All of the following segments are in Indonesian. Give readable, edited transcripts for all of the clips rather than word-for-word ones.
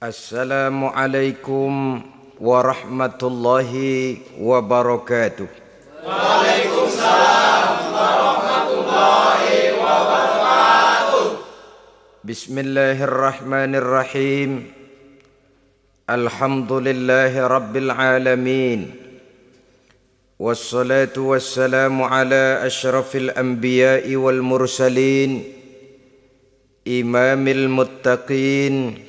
Assalamualaikum warahmatullahi wabarakatuh. Waalaikumsalam warahmatullahi wabarakatuh. Bismillahirrahmanirrahim. Alhamdulillahi rabbil alamin. Wassalatu wassalamu ala asyrafil anbiya'i wal mursalin, imamil muttaqin,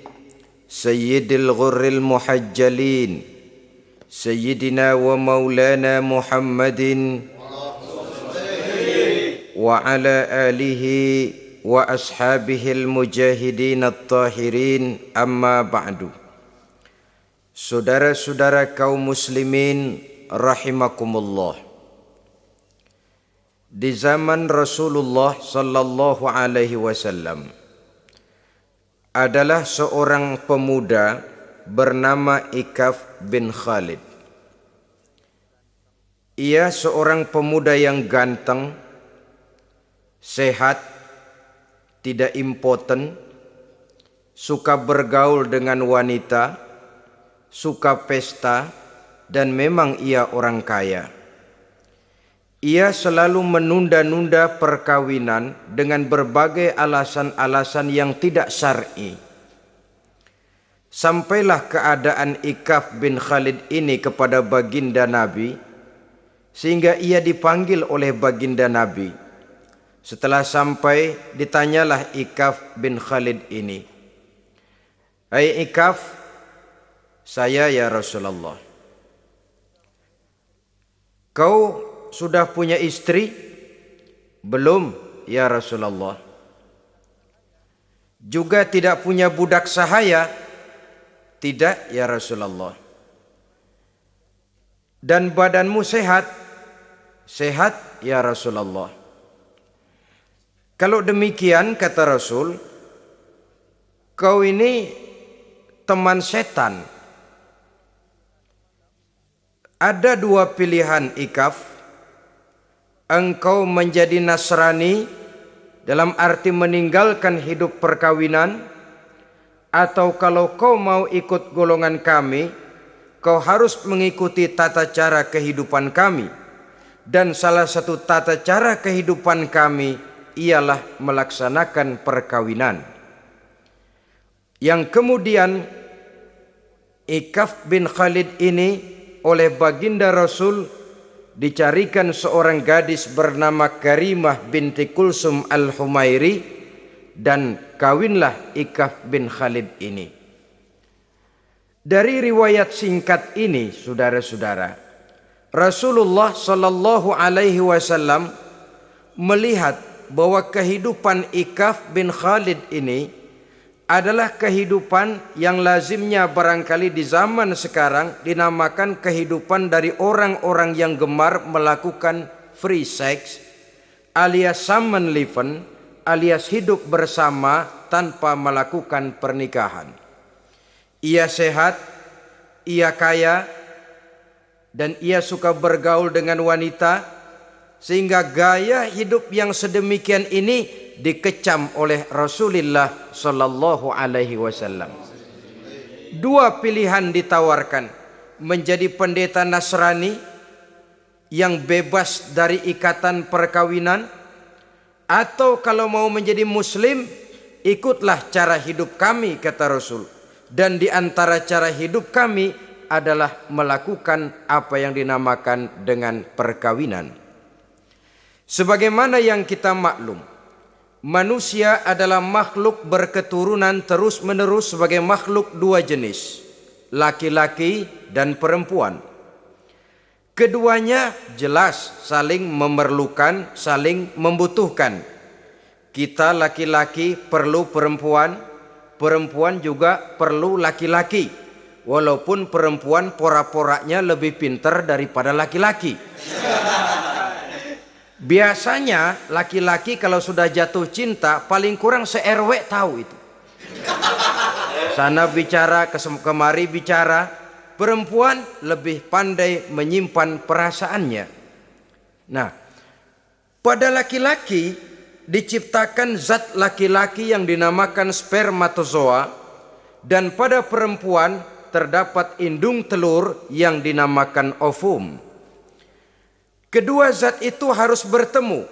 sayyidil ghurril muhajjalin, sayyidina wa maulana Muhammadin wa ala alihi wa ashabihil mujahidin at-tahirin, amma ba'du. Saudara-saudara kaum muslimin rahimakumullah. Di zaman Rasulullah sallallahu alaihi wasallam adalah seorang pemuda bernama Ikaf bin Khalid. Ia seorang pemuda yang ganteng, sehat, tidak impoten, suka bergaul dengan wanita, suka pesta, dan memang ia orang kaya. Ia selalu menunda-nunda perkawinan dengan berbagai alasan-alasan yang tidak syar'i. Sampailah keadaan Ikaf bin Khalid ini kepada baginda Nabi, sehingga ia dipanggil oleh baginda Nabi. Setelah sampai, ditanyalah Ikaf bin Khalid ini, "Hai Ikaf, saya ya Rasulullah. Kau sudah punya istri?" "Belum ya Rasulullah." "Juga tidak punya budak sahaya?" "Tidak ya Rasulullah." "Dan badanmu sehat?" "Sehat ya Rasulullah." "Kalau demikian," kata Rasul, "kau ini teman setan. Ada dua pilihan Ikaf. Engkau menjadi Nasrani dalam arti meninggalkan hidup perkawinan, atau kalau kau mau ikut golongan kami, kau harus mengikuti tata cara kehidupan kami. Dan salah satu tata cara kehidupan kami ialah melaksanakan perkawinan." Yang kemudian Ikaf bin Khalid ini oleh baginda Rasul dicarikan seorang gadis bernama Karimah binti Kulsum al-Humairi, dan kawinlah Ikaf bin Khalid ini. Dari riwayat singkat ini, saudara-saudara, Rasulullah sallallahu alaihi wasallam melihat bahwa kehidupan Ikaf bin Khalid ini adalah kehidupan yang lazimnya barangkali di zaman sekarang dinamakan kehidupan dari orang-orang yang gemar melakukan free sex, alias samenleven, alias hidup bersama tanpa melakukan pernikahan. Ia sehat, ia kaya, dan ia suka bergaul dengan wanita, sehingga gaya hidup yang sedemikian ini dikecam oleh Rasulullah sallallahu alaihi wasallam. Dua pilihan ditawarkan: menjadi pendeta Nasrani yang bebas dari ikatan perkawinan, atau kalau mau menjadi muslim, ikutlah cara hidup kami, kata Rasul. Dan di antara cara hidup kami adalah melakukan apa yang dinamakan dengan perkawinan. Sebagaimana yang kita maklum, manusia adalah makhluk berketurunan terus-menerus sebagai makhluk dua jenis, laki-laki dan perempuan. Keduanya jelas saling memerlukan, saling membutuhkan. Kita laki-laki perlu perempuan, perempuan juga perlu laki-laki. Walaupun perempuan pora-poranya lebih pintar daripada laki-laki. Biasanya laki-laki kalau sudah jatuh cinta paling kurang se-RW tahu itu. Sana bicara, kemari bicara. Perempuan lebih pandai menyimpan perasaannya. Nah, pada laki-laki diciptakan zat laki-laki yang dinamakan spermatozoa dan pada perempuan terdapat indung telur yang dinamakan ovum. Kedua zat itu harus bertemu,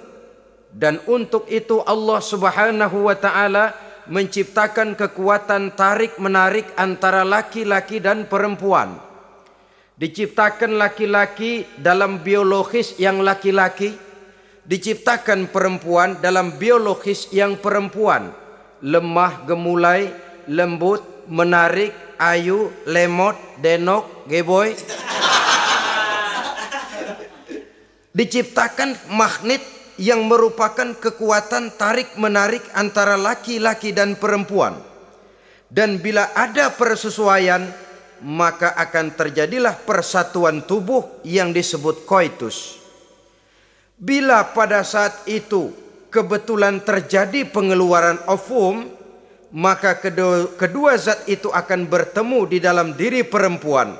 dan untuk itu Allah Subhanahu wa taala menciptakan kekuatan tarik menarik antara laki-laki dan perempuan. Diciptakan laki-laki dalam biologis yang laki-laki, diciptakan perempuan dalam biologis yang perempuan. Lemah, gemulai, lembut, menarik, ayu, lemot, denok, geboy. Diciptakan magnet yang merupakan kekuatan tarik menarik antara laki-laki dan perempuan. Dan bila ada persesuaian, maka akan terjadilah persatuan tubuh yang disebut koitus. Bila pada saat itu kebetulan terjadi pengeluaran ovum, maka kedua zat itu akan bertemu di dalam diri perempuan,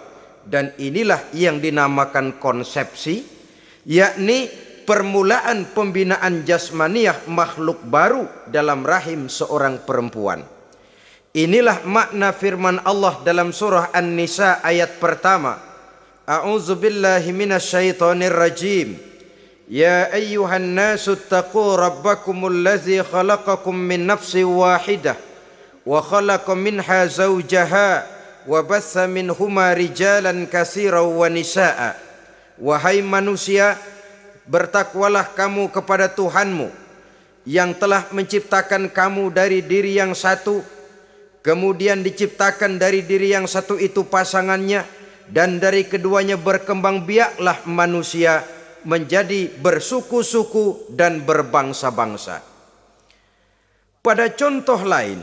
dan inilah yang dinamakan konsepsi, yakni permulaan pembinaan jasmaniah makhluk baru dalam rahim seorang perempuan. Inilah makna firman Allah dalam surah An-Nisa ayat pertama. A'udzubillahi minasyaitonir rajim. Ya ayyuhan nasu taqu rabbakumul ladzi khalaqakum min nafsin wahidah wa khalaqa minha zawjaha wa batha minhuma rijalan katsiran wa nisaa. Wahai manusia, bertakwalah kamu kepada Tuhanmu yang telah menciptakan kamu dari diri yang satu, kemudian diciptakan dari diri yang satu itu pasangannya, dan dari keduanya berkembang biaklah manusia menjadi bersuku-suku dan berbangsa-bangsa. Pada contoh lain,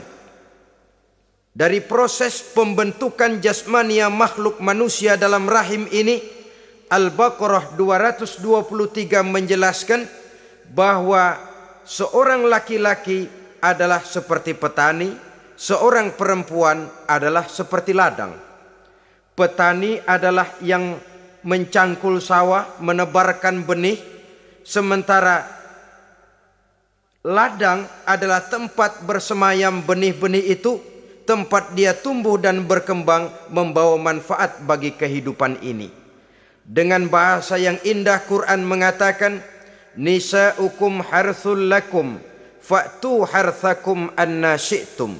dari proses pembentukan jasmania makhluk manusia dalam rahim ini, Al-Baqarah 223 menjelaskan bahwa seorang laki-laki adalah seperti petani, seorang perempuan adalah seperti ladang. Petani adalah yang mencangkul sawah, menebarkan benih, sementara ladang adalah tempat bersemayam benih-benih itu, tempat dia tumbuh dan berkembang membawa manfaat bagi kehidupan ini. Dengan bahasa yang indah, Quran mengatakan, nisa'ukum harthul lakum fa'tu harthakum anna syi'tum.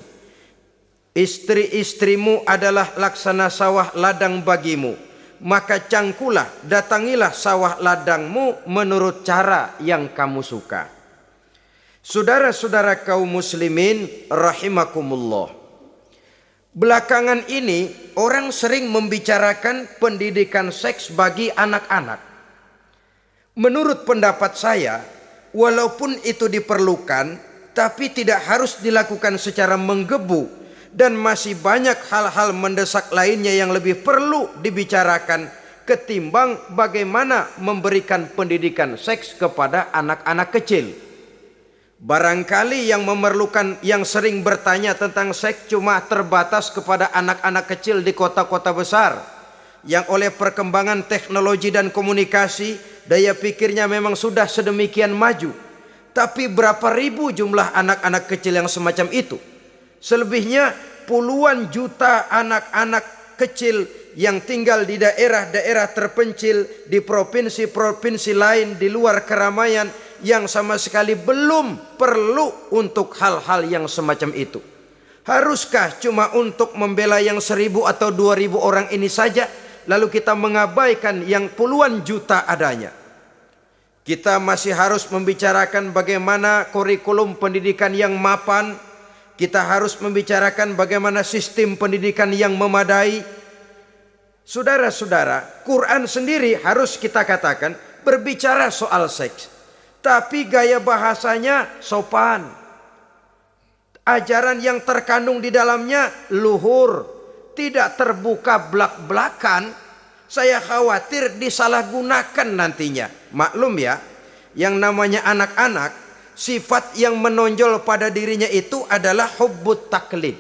Istri-istrimu adalah laksana sawah ladang bagimu, maka cangkulah, datangilah sawah ladangmu menurut cara yang kamu suka. Saudara-saudara kaum muslimin rahimakumullah, belakangan ini orang sering membicarakan pendidikan seks bagi anak-anak. Menurut pendapat saya, walaupun itu diperlukan, tapi tidak harus dilakukan secara menggebu, dan masih banyak hal-hal mendesak lainnya yang lebih perlu dibicarakan ketimbang bagaimana memberikan pendidikan seks kepada anak-anak kecil. Barangkali yang memerlukan, yang sering bertanya tentang seks cuma terbatas kepada anak-anak kecil di kota-kota besar yang oleh perkembangan teknologi dan komunikasi daya pikirnya memang sudah sedemikian maju. Tapi berapa ribu jumlah anak-anak kecil yang semacam itu? Selebihnya puluhan juta anak-anak kecil yang tinggal di daerah-daerah terpencil, di provinsi-provinsi lain di luar keramaian, yang sama sekali belum perlu untuk hal-hal yang semacam itu. Haruskah cuma untuk membela yang 1.000 atau 2.000 orang ini saja, lalu kita mengabaikan yang puluhan juta adanya? Kita masih harus membicarakan bagaimana kurikulum pendidikan yang mapan. Kita harus membicarakan bagaimana sistem pendidikan yang memadai. Saudara-saudara, Quran sendiri harus kita katakan berbicara soal seks, tapi gaya bahasanya sopan. Ajaran yang terkandung di dalamnya luhur, tidak terbuka belak-belakan. Saya khawatir disalahgunakan nantinya. Maklum ya, yang namanya anak-anak, sifat yang menonjol pada dirinya itu adalah hubbut taklid,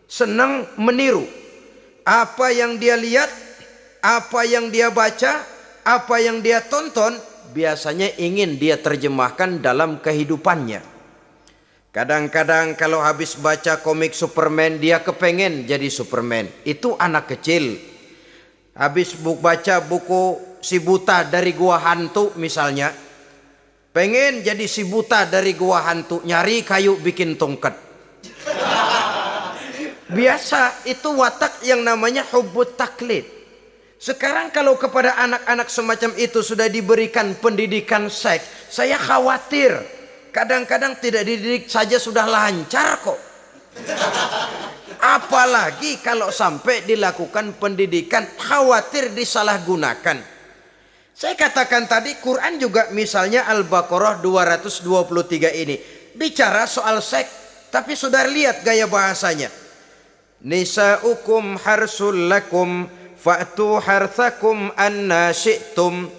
senang meniru. Apa yang dia lihat, apa yang dia baca, apa yang dia tonton, biasanya ingin dia terjemahkan dalam kehidupannya. Kadang-kadang kalau habis baca komik Superman, dia kepengen jadi Superman. Itu anak kecil. Habis baca buku Si Buta dari Gua Hantu misalnya, pengen jadi si buta dari gua hantu, nyari kayu bikin tongkat. Biasa, itu watak yang namanya hubbut taklid. Sekarang kalau kepada anak-anak semacam itu sudah diberikan pendidikan seks, saya khawatir. Kadang-kadang tidak dididik saja sudah lancar kok. Apalagi kalau sampai dilakukan pendidikan, khawatir disalahgunakan. Saya katakan tadi, Quran juga misalnya Al-Baqarah 223 ini bicara soal seks, tapi sudah lihat gaya bahasanya. Nisa'ukum harsul lakum fa'tu harthakum anna syi'tum.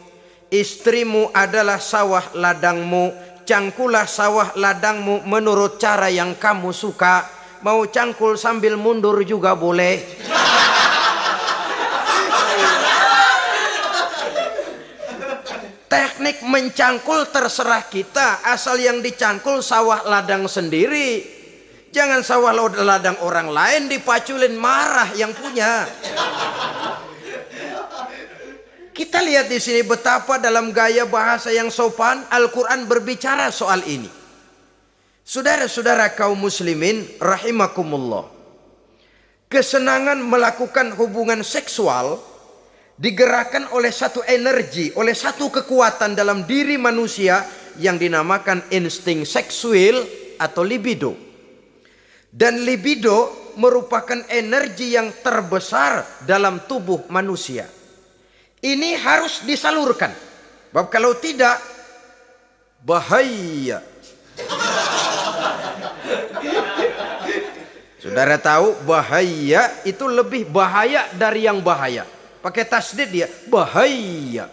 Istrimu adalah sawah ladangmu, cangkulah sawah ladangmu menurut cara yang kamu suka. Mau cangkul sambil mundur juga boleh. Teknik mencangkul terserah kita, asal yang dicangkul sawah ladang sendiri. Jangan sawah ladang orang lain dipaculin, marah yang punya. Kita lihat di sini betapa dalam gaya bahasa yang sopan Al-Quran berbicara soal ini. Saudara-saudara kaum muslimin rahimakumullah. Kesenangan melakukan hubungan seksual digerakkan oleh satu energi, oleh satu kekuatan dalam diri manusia yang dinamakan insting seksual atau libido. Dan libido merupakan energi yang terbesar dalam tubuh manusia. Ini harus disalurkan. Sebab kalau tidak, bahaya. Saudara tahu bahaya itu lebih bahaya dari yang bahaya. Pakai tasdid dia, bahaya.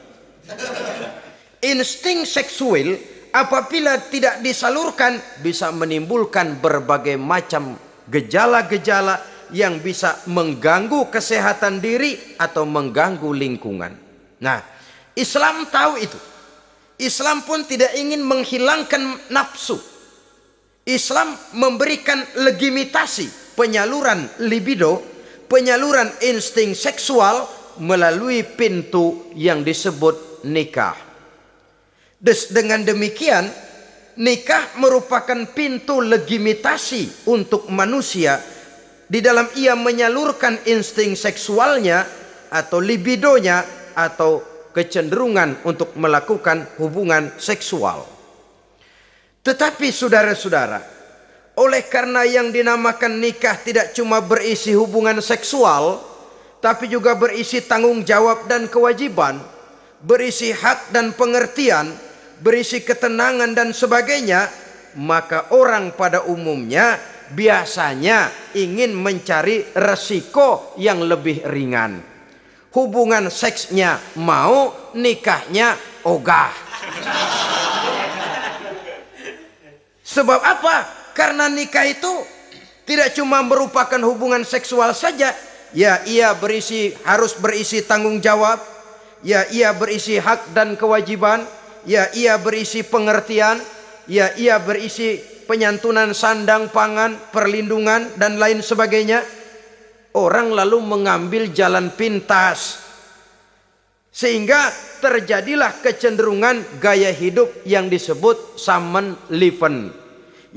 Insting seksual apabila tidak disalurkan bisa menimbulkan berbagai macam gejala-gejala yang bisa mengganggu kesehatan diri atau mengganggu lingkungan. Nah, Islam tahu itu. Islam pun tidak ingin menghilangkan nafsu. Islam memberikan legitimasi penyaluran libido, penyaluran insting seksual melalui pintu yang disebut nikah. Dengan demikian, nikah merupakan pintu legitimasi untuk manusia di dalam ia menyalurkan insting seksualnya atau libidonya atau kecenderungan untuk melakukan hubungan seksual. Tetapi saudara-saudara, oleh karena yang dinamakan nikah tidak cuma berisi hubungan seksual, tapi juga berisi tanggung jawab dan kewajiban, berisi hak dan pengertian, berisi ketenangan dan sebagainya, maka orang pada umumnya biasanya ingin mencari resiko yang lebih ringan. Hubungan seksnya mau, nikahnya ogah. Sebab apa? Karena nikah itu tidak cuma merupakan hubungan seksual saja. Ya, ia harus berisi tanggung jawab. Ya, ia berisi hak dan kewajiban. Ya, ia berisi pengertian. Ya, ia berisi penyantunan sandang, pangan, perlindungan dan lain sebagainya. Orang lalu mengambil jalan pintas, sehingga terjadilah kecenderungan gaya hidup yang disebut Samenleving,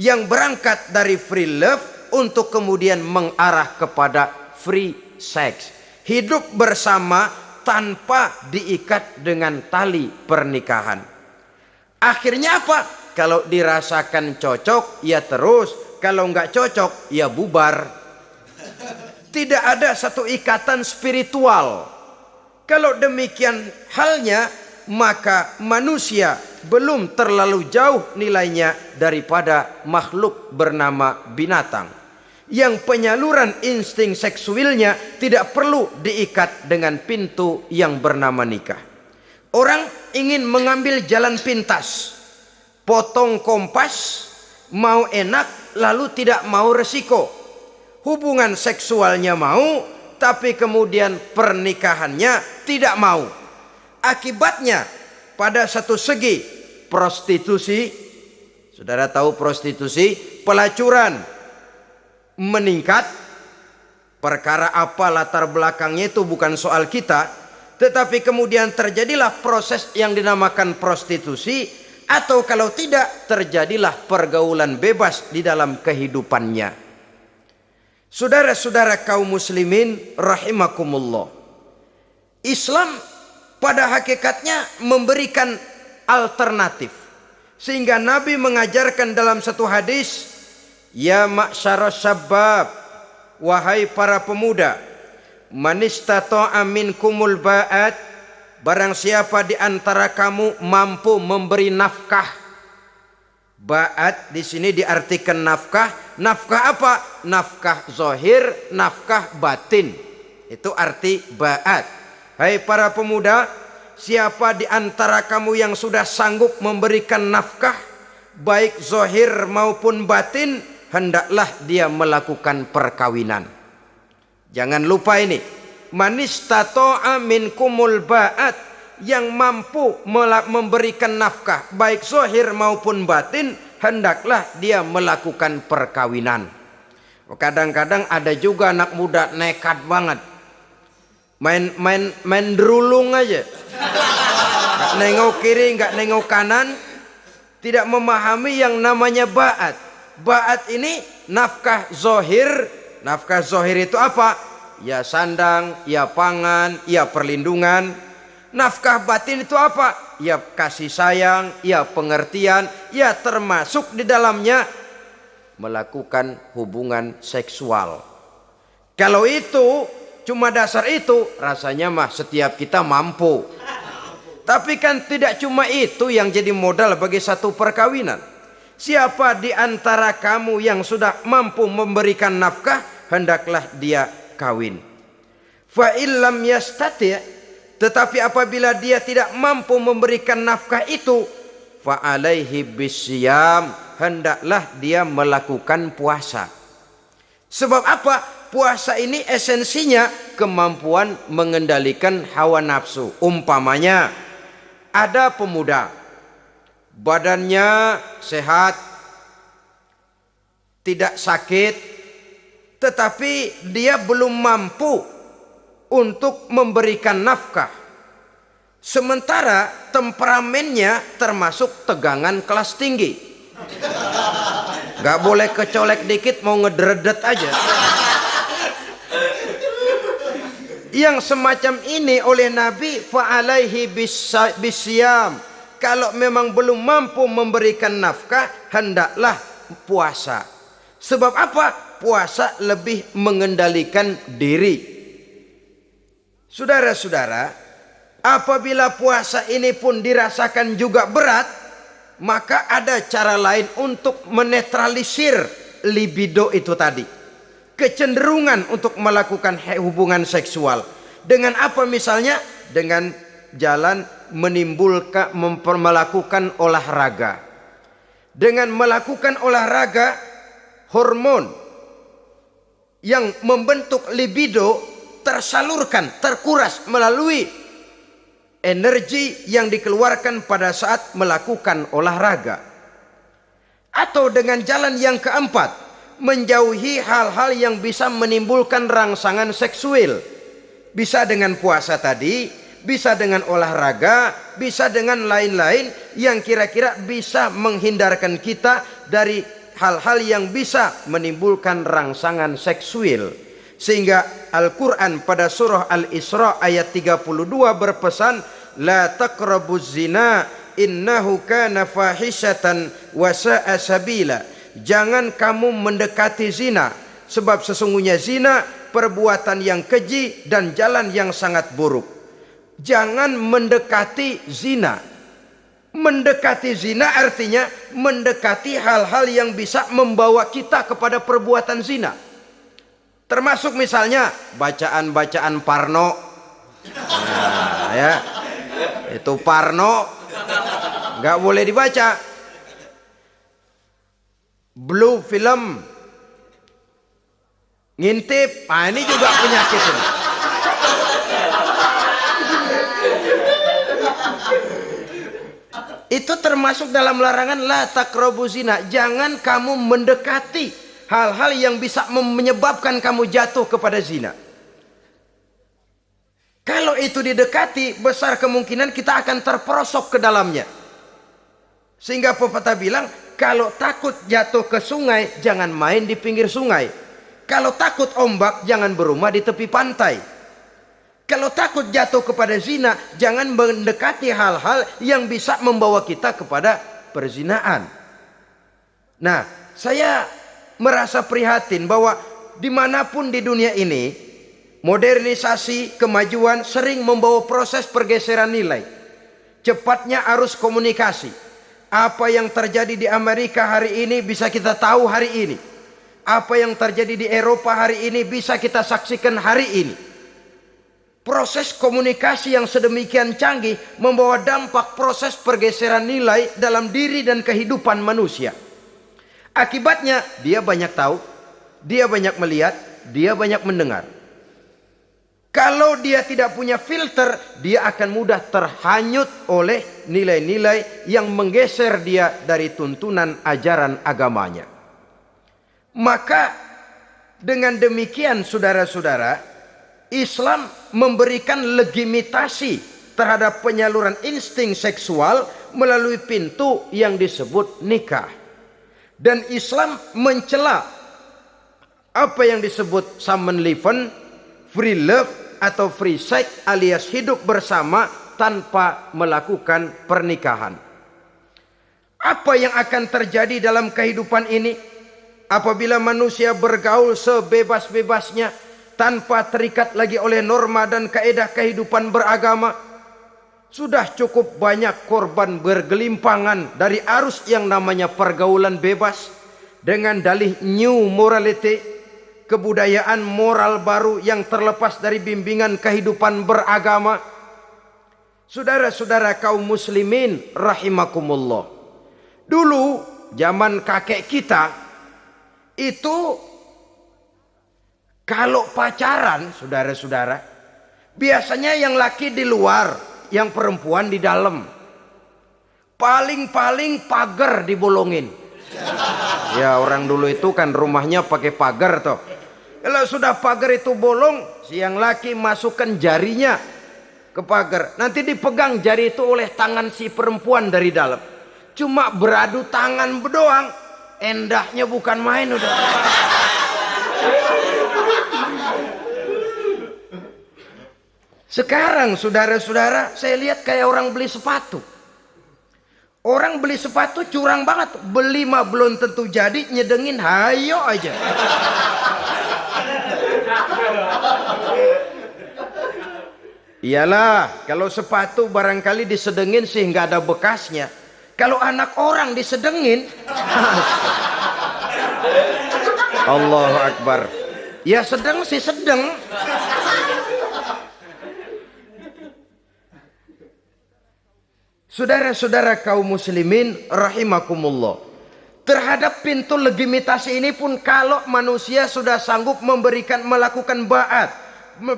yang berangkat dari free love untuk kemudian mengarah kepada free sex. Hidup bersama tanpa diikat dengan tali pernikahan. Akhirnya apa? Kalau dirasakan cocok, ya terus. Kalau nggak cocok, ya bubar. Tidak ada satu ikatan spiritual. Kalau demikian halnya, maka manusia belum terlalu jauh nilainya daripada makhluk bernama binatang, yang penyaluran insting seksualnya tidak perlu diikat dengan pintu yang bernama nikah. Orang ingin mengambil jalan pintas, potong kompas, mau enak lalu tidak mau resiko. Hubungan seksualnya mau, tapi kemudian pernikahannya tidak mau. Akibatnya pada satu segi prostitusi, Saudara tahu prostitusi, pelacuran meningkat. Perkara apa latar belakangnya itu bukan soal kita, tetapi kemudian terjadilah proses yang dinamakan prostitusi, atau kalau tidak terjadilah pergaulan bebas di dalam kehidupannya. Saudara-saudara kaum muslimin rahimakumullah, Islam pada hakikatnya memberikan alternatif, sehingga Nabi mengajarkan dalam satu hadis, ya ma'syaras syabab, wahai para pemuda, man istata'a minkumul ba'at, barang siapa di antara kamu mampu memberi nafkah. Ba'at di sini diartikan nafkah. Nafkah apa? Nafkah zahir, nafkah batin. Itu arti ba'at. Hai para pemuda, siapa di antara kamu yang sudah sanggup memberikan nafkah, baik zahir maupun batin, hendaklah dia melakukan perkawinan. Jangan lupa ini, man istata'a minkumul ba'at, yang mampu memberikan nafkah baik zahir maupun batin, hendaklah dia melakukan perkawinan. Kadang-kadang ada juga anak muda nekat banget, main derulung aja, nggak nengok kiri, nggak nengok kanan, tidak memahami yang namanya ba'at. Ba'at ini nafkah zohir. Nafkah zohir itu apa? Ya sandang, ya pangan, ya perlindungan. Nafkah batin itu apa? Ya kasih sayang, ya pengertian, ya termasuk di dalamnya melakukan hubungan seksual. Kalau itu cuma dasar itu, rasanya mah setiap kita mampu. Tapi kan tidak cuma itu yang jadi modal bagi satu perkawinan. Siapa di antara kamu yang sudah mampu memberikan nafkah, hendaklah dia kawin. Fa illam yastati', tetapi apabila dia tidak mampu memberikan nafkah itu, fa alaihi bisyam, hendaklah dia melakukan puasa. Sebab apa? Puasa ini esensinya kemampuan mengendalikan hawa nafsu. Umpamanya ada pemuda, badannya sehat, tidak sakit, tetapi dia belum mampu untuk memberikan nafkah. Sementara temperamennya termasuk tegangan kelas tinggi, gak boleh kecolek dikit mau ngederedet aja. Yang semacam ini oleh Nabi, fa'alaihi bisyam, kalau memang belum mampu memberikan nafkah, hendaklah puasa. Sebab apa? Puasa lebih mengendalikan diri. Saudara-saudara, apabila puasa ini pun dirasakan juga berat, maka ada cara lain untuk menetralisir libido itu tadi, kecenderungan untuk melakukan hubungan seksual. Dengan apa misalnya? Dengan jalan melakukan olahraga. Dengan melakukan olahraga, hormon yang membentuk libido tersalurkan, terkuras melalui energi yang dikeluarkan pada saat melakukan olahraga. Atau dengan jalan yang keempat, menjauhi hal-hal yang bisa menimbulkan rangsangan seksual. Bisa dengan puasa tadi, bisa dengan olahraga, bisa dengan lain-lain yang kira-kira bisa menghindarkan kita dari hal-hal yang bisa menimbulkan rangsangan seksual. Sehingga Al-Quran pada surah Al-Isra ayat 32 berpesan, la taqrabuz zina innahu kana fahisyatan wa sa'a sabila. Jangan kamu mendekati zina, sebab sesungguhnya zina perbuatan yang keji dan jalan yang sangat buruk. Jangan mendekati zina. Mendekati zina artinya mendekati hal-hal yang bisa membawa kita kepada perbuatan zina. Termasuk misalnya bacaan-bacaan Parno. Nah, ya. Itu Parno nggak boleh dibaca. Blue film, ngintip, ini juga penyakit ini. Itu termasuk dalam larangan la taqrabu zina. Jangan kamu mendekati hal-hal yang bisa menyebabkan kamu jatuh kepada zina. Kalau itu didekati, besar kemungkinan kita akan terperosok ke dalamnya. Sehingga pepatah bilang, kalau takut jatuh ke sungai, jangan main di pinggir sungai. Kalau takut ombak, jangan berumah di tepi pantai. Kalau takut jatuh kepada zina, jangan mendekati hal-hal yang bisa membawa kita kepada perzinaan. Nah, saya merasa prihatin bahwa dimanapun di dunia ini, modernisasi, kemajuan sering membawa proses pergeseran nilai. Cepatnya arus komunikasi. Apa yang terjadi di Amerika hari ini bisa kita tahu hari ini. Apa yang terjadi di Eropa hari ini bisa kita saksikan hari ini. Proses komunikasi yang sedemikian canggih membawa dampak proses pergeseran nilai dalam diri dan kehidupan manusia. Akibatnya dia banyak tahu, dia banyak melihat, dia banyak mendengar. Kalau dia tidak punya filter, dia akan mudah terhanyut oleh nilai-nilai yang menggeser dia dari tuntunan ajaran agamanya. Maka dengan demikian saudara-saudara, Islam memberikan legitimasi terhadap penyaluran insting seksual melalui pintu yang disebut nikah. Dan Islam mencela apa yang disebut samenleven, free love atau free sex alias hidup bersama tanpa melakukan pernikahan. Apa yang akan terjadi dalam kehidupan ini apabila manusia bergaul sebebas-bebasnya tanpa terikat lagi oleh norma dan kaedah kehidupan beragama? Sudah cukup banyak korban bergelimpangan dari arus yang namanya pergaulan bebas dengan dalih new morality, kebudayaan moral baru yang terlepas dari bimbingan kehidupan beragama. Saudara-saudara kaum muslimin rahimakumullah, dulu zaman kakek kita itu kalau pacaran, saudara-saudara, biasanya yang laki di luar, yang perempuan di dalam. Paling-paling pagar dibolongin. Ya, orang dulu itu kan rumahnya pakai pagar toh. Kalau sudah pagar itu bolong, si yang laki masukkan jarinya ke pagar. Nanti dipegang jari itu oleh tangan si perempuan dari dalam. Cuma beradu tangan doang, endahnya bukan main udah. Sekarang saudara-saudara, saya lihat kayak orang beli sepatu. Orang beli sepatu curang banget. Beli mah belum tentu jadi, nyedengin hayo aja. Iyalah, kalau sepatu barangkali disedengin sih nggak ada bekasnya. Kalau anak orang disedengin, Allahu Akbar. Ya sedang sih sedang. Saudara-saudara kaum muslimin rahimakumullah, terhadap pintu legitimasi ini pun kalau manusia sudah sanggup melakukan ba'at,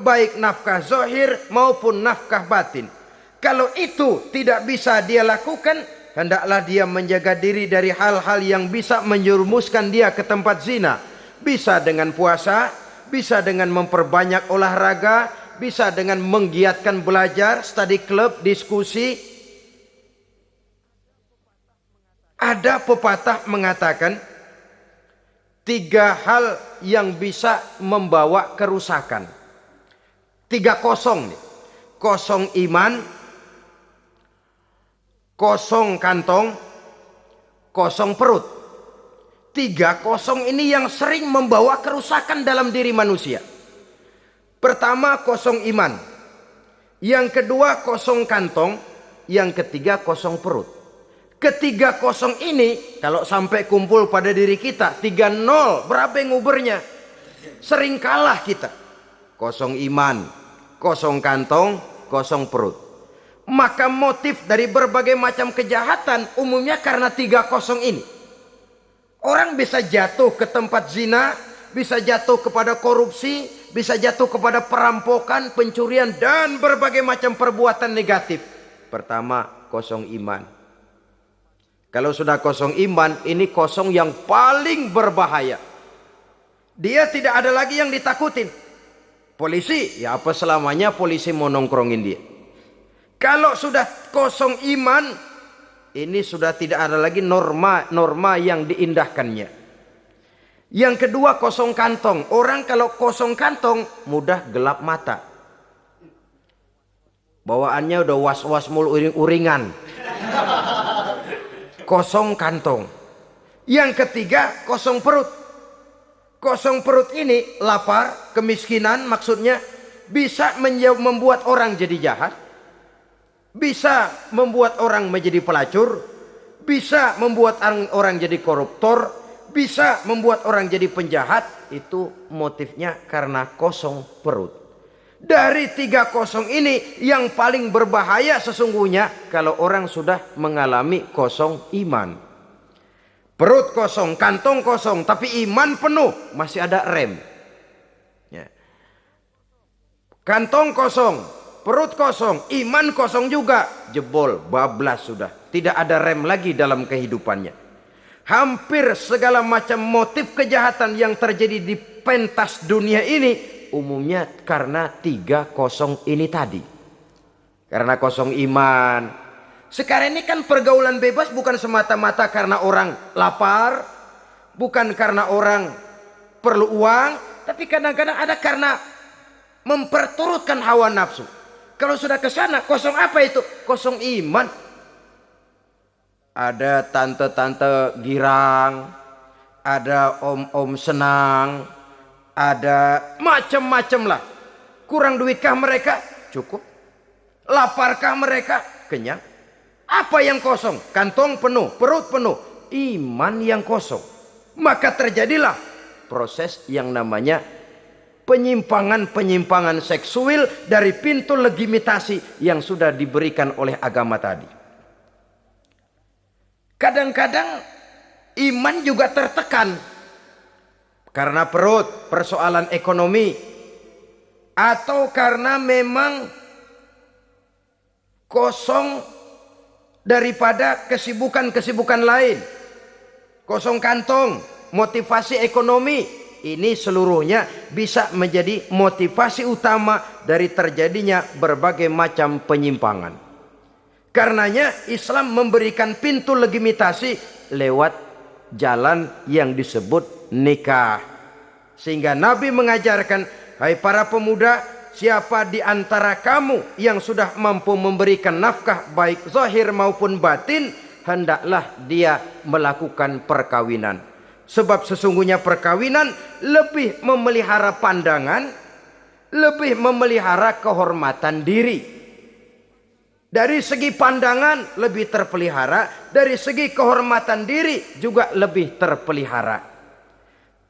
baik nafkah zahir maupun nafkah batin, kalau itu tidak bisa dia lakukan, hendaklah dia menjaga diri dari hal-hal yang bisa menjerumuskan dia ke tempat zina. Bisa dengan puasa, bisa dengan memperbanyak olahraga, bisa dengan menggiatkan belajar, study club, diskusi. Ada pepatah mengatakan 3 hal yang bisa membawa kerusakan. 3 kosong nih. Kosong iman, kosong kantong, kosong perut. 3 kosong ini yang sering membawa kerusakan dalam diri manusia. Pertama, kosong iman. Yang kedua, kosong kantong. Yang ketiga, kosong perut. Ketiga kosong ini kalau sampai kumpul pada diri kita 3-0, berapa yang ngubernya? Sering kalah kita. Kosong iman, kosong kantong, kosong perut. Maka motif dari berbagai macam kejahatan umumnya karena 3 kosong ini. Orang bisa jatuh ke tempat zina, bisa jatuh kepada korupsi, bisa jatuh kepada perampokan, pencurian dan berbagai macam perbuatan negatif. Pertama, kosong iman. Kalau sudah kosong iman, ini kosong yang paling berbahaya. Dia tidak ada lagi yang ditakutin. Polisi, ya apa selamanya polisi mau nongkrongin dia. Kalau sudah kosong iman, ini sudah tidak ada lagi norma yang diindahkannya. Yang kedua, kosong kantong. Orang kalau kosong kantong mudah gelap mata. Bawaannya udah was-was mulu, uring-uringan. Kosong kantong. Yang ketiga, kosong perut. Kosong perut ini lapar, kemiskinan maksudnya, bisa membuat orang jadi jahat, bisa membuat orang menjadi pelacur, bisa membuat orang jadi koruptor, bisa membuat orang jadi penjahat. Itu motifnya karena kosong perut. Dari 3 kosong ini yang paling berbahaya sesungguhnya kalau orang sudah mengalami kosong iman. Perut kosong, kantong kosong, tapi iman penuh, masih ada rem. Ya. Kantong kosong, perut kosong, iman kosong juga, jebol, bablas sudah. Tidak ada rem lagi dalam kehidupannya. Hampir segala macam motif kejahatan yang terjadi di pentas dunia ini umumnya karena 3 kosong ini tadi. Karena kosong iman. Sekarang ini kan pergaulan bebas bukan semata-mata karena orang lapar, bukan karena orang perlu uang, tapi kadang-kadang ada karena memperturutkan hawa nafsu. Kalau sudah ke sana, kosong apa itu? Kosong iman. Ada tante-tante girang, ada om-om senang, ada macam-macam lah. Kurang duitkah mereka? Cukup. Laparkah mereka? Kenyang. Apa yang kosong? Kantong penuh, perut penuh, iman yang kosong. Maka terjadilah proses yang namanya penyimpangan seksual dari pintu legitimasi yang sudah diberikan oleh agama tadi. Kadang-kadang iman juga tertekan karena perut, persoalan ekonomi, atau karena memang kosong daripada kesibukan-kesibukan lain. Kosong kantong, motivasi ekonomi, ini seluruhnya bisa menjadi motivasi utama dari terjadinya berbagai macam penyimpangan. Karenanya Islam memberikan pintu legitimasi lewat jalan yang disebut nikah. Sehingga Nabi mengajarkan, hai para pemuda, siapa di antara kamu yang sudah mampu memberikan nafkah baik zahir maupun batin, hendaklah dia melakukan perkawinan. Sebab sesungguhnya perkawinan lebih memelihara pandangan, lebih memelihara kehormatan diri. Dari segi pandangan lebih terpelihara, dari segi kehormatan diri juga lebih terpelihara.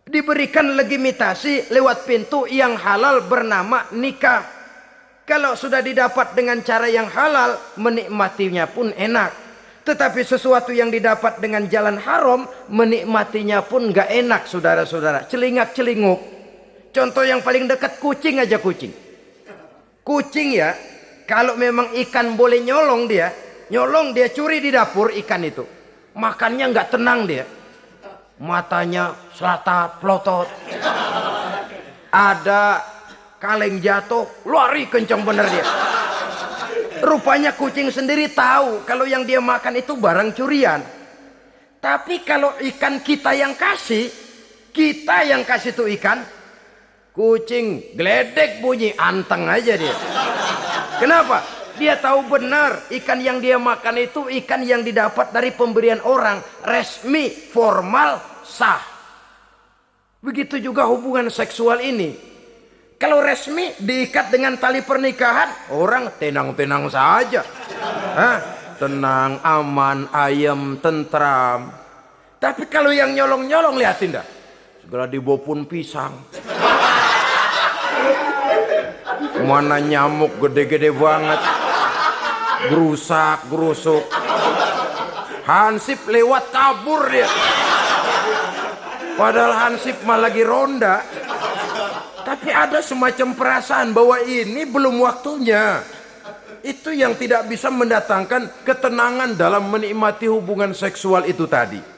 Diberikan legitimasi lewat pintu yang halal bernama nikah. Kalau sudah didapat dengan cara yang halal, menikmatinya pun enak. Tetapi sesuatu yang didapat dengan jalan haram, menikmatinya pun gak enak, saudara-saudara. Celingak-celinguk. Contoh yang paling dekat, kucing aja kucing. Kucing ya, kalau memang ikan boleh nyolong dia curi di dapur ikan itu. Makannya gak tenang dia. Matanya selatat, pelotot. Ada kaleng jatuh, lari kencang bener dia. Rupanya kucing sendiri tahu kalau yang dia makan itu barang curian. Tapi kalau ikan kita yang kasih tuh ikan, kucing geledek bunyi, anteng aja dia. Kenapa? Dia tahu benar ikan yang dia makan itu ikan yang didapat dari pemberian orang, resmi, formal, sah. Begitu juga hubungan seksual ini. Kalau resmi diikat dengan tali pernikahan, orang tenang-tenang saja. Tenang, aman, ayem, tentram. Tapi kalau yang nyolong-nyolong, lihatin dah. Segala dibopun pisang. Mana nyamuk gede-gede banget. Gerusak, gerusuk. Hansip lewat kabur dia. Padahal Hansip mah lagi ronda. Tapi ada semacam perasaan bahwa ini belum waktunya. itu yang tidak bisa mendatangkan ketenangan dalam menikmati hubungan seksual itu tadi.